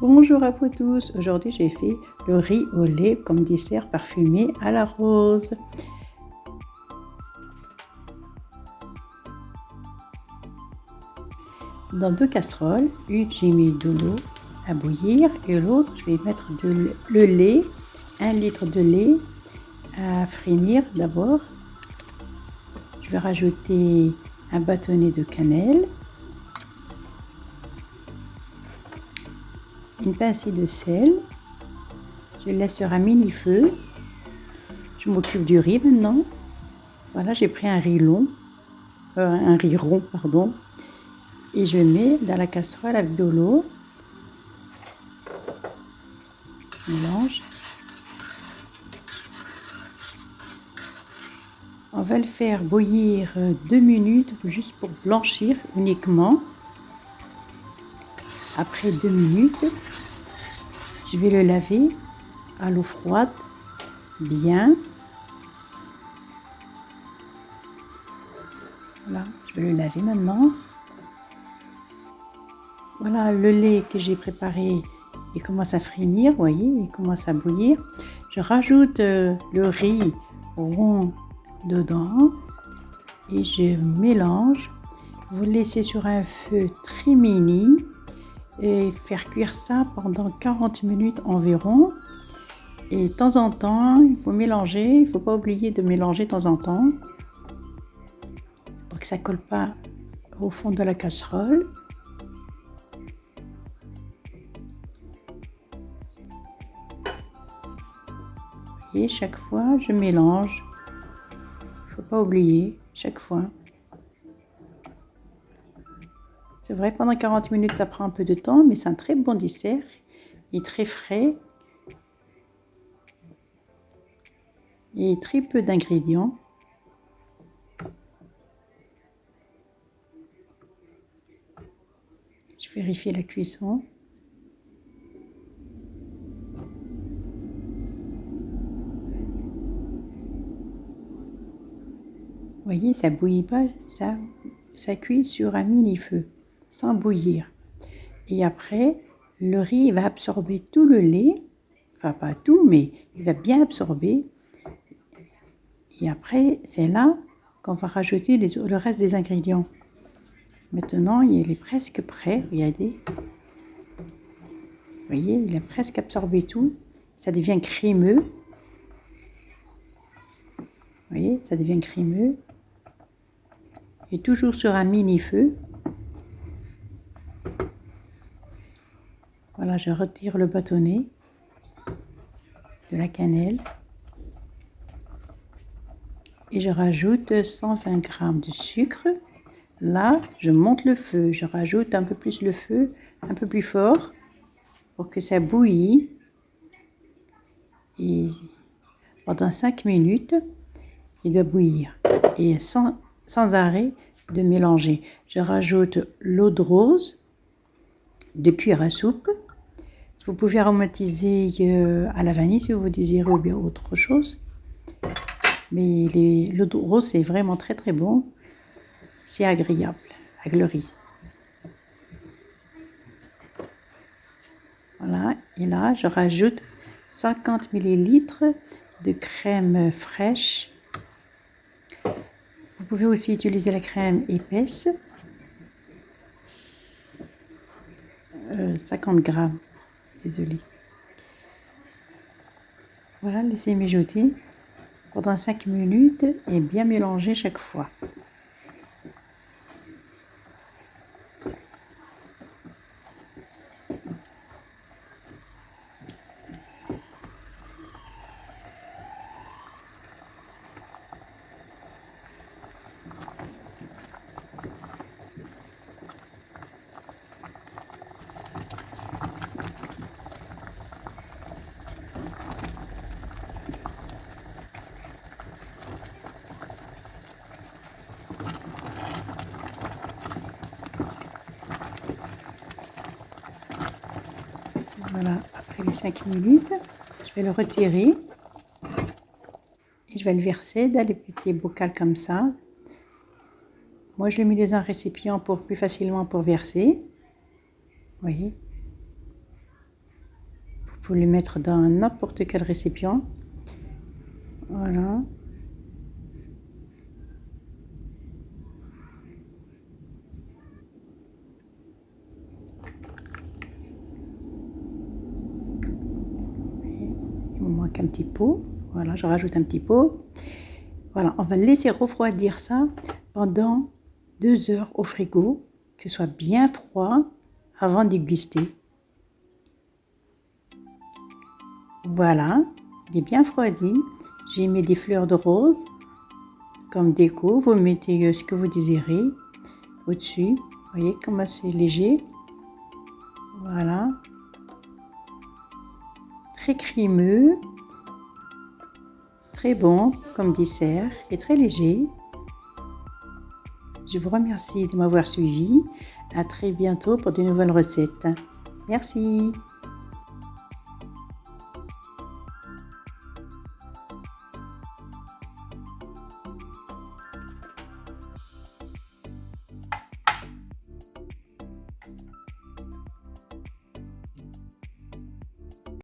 Bonjour à vous tous, aujourd'hui j'ai fait le riz au lait comme dessert parfumé à la rose. Dans deux casseroles, une j'ai mis de l'eau à bouillir et l'autre je vais mettre le lait, 1 litre de lait à frémir d'abord. Je vais rajouter un bâtonnet de cannelle, une pincée de sel. Je laisse sur un mini feu. Je m'occupe du riz maintenant. Voilà, j'ai pris un riz rond, pardon. Et je mets dans la casserole avec de l'eau. Je mélange. On va le faire bouillir 2 minutes juste pour blanchir uniquement. Après 2 minutes, je vais le laver à l'eau froide, bien. Voilà, je vais le laver maintenant. Voilà, le lait que j'ai préparé, il commence à frémir, vous voyez, il commence à bouillir. Je rajoute le riz rond dedans et je mélange. Vous laissez sur un feu très mini et faire cuire ça pendant 40 minutes environ. Et de temps en temps, il faut mélanger, il ne faut pas oublier de mélanger de temps en temps pour que ça ne colle pas au fond de la casserole. Et chaque fois, je mélange. Il ne faut pas oublier, chaque fois. C'est vrai, pendant 40 minutes, ça prend un peu de temps, mais c'est un très bon dessert. Il est très frais. Et très peu d'ingrédients. Je vérifie la cuisson. Vous voyez, ça bouillit pas, ça cuit sur un mini feu, sans bouillir. Et après, le riz va absorber tout le lait, enfin pas tout, mais il va bien absorber. Et après, c'est là qu'on va rajouter le reste des ingrédients. Maintenant, il est presque prêt, regardez. Vous voyez, il a presque absorbé tout. Ça devient crémeux. Vous voyez, ça devient crémeux. Et toujours sur un mini feu. Voilà, je retire le bâtonnet de la cannelle. Et je rajoute 120 g de sucre. Là, je monte le feu. Je rajoute un peu plus le feu, un peu plus fort, pour que ça bouillit. Et pendant 5 minutes, il doit bouillir. Et sans arrêt de mélanger. Je rajoute l'eau de rose, 2 cuillères à soupe. Vous pouvez aromatiser à la vanille si vous désirez ou bien autre chose. Mais l'eau de rose, c'est vraiment très très bon. C'est agréable avec le riz. Voilà, et là, je rajoute 50 ml de crème fraîche. Vous pouvez aussi utiliser la crème épaisse. 50 g, désolé. Voilà, laissez mijoter pendant 5 minutes et bien mélanger chaque fois. Voilà, après les 5 minutes, je vais le retirer et je vais le verser dans les petits bocaux comme ça. Moi, je l'ai mis dans un récipient pour plus facilement pour verser. Vous voyez. Vous les mettre dans n'importe quel récipient. Voilà. Il me manque un petit pot. Voilà, je rajoute un petit pot. Voilà, on va laisser refroidir ça pendant 2 heures au frigo, que ce soit bien froid avant de déguster. Voilà, il est bien refroidi. J'ai mis des fleurs de rose comme déco. Vous mettez ce que vous désirez au-dessus. Vous voyez comment c'est léger. Voilà. Très crémeux. Très bon comme dessert et très léger. Je vous remercie de m'avoir suivi. À très bientôt pour de nouvelles recettes. Merci.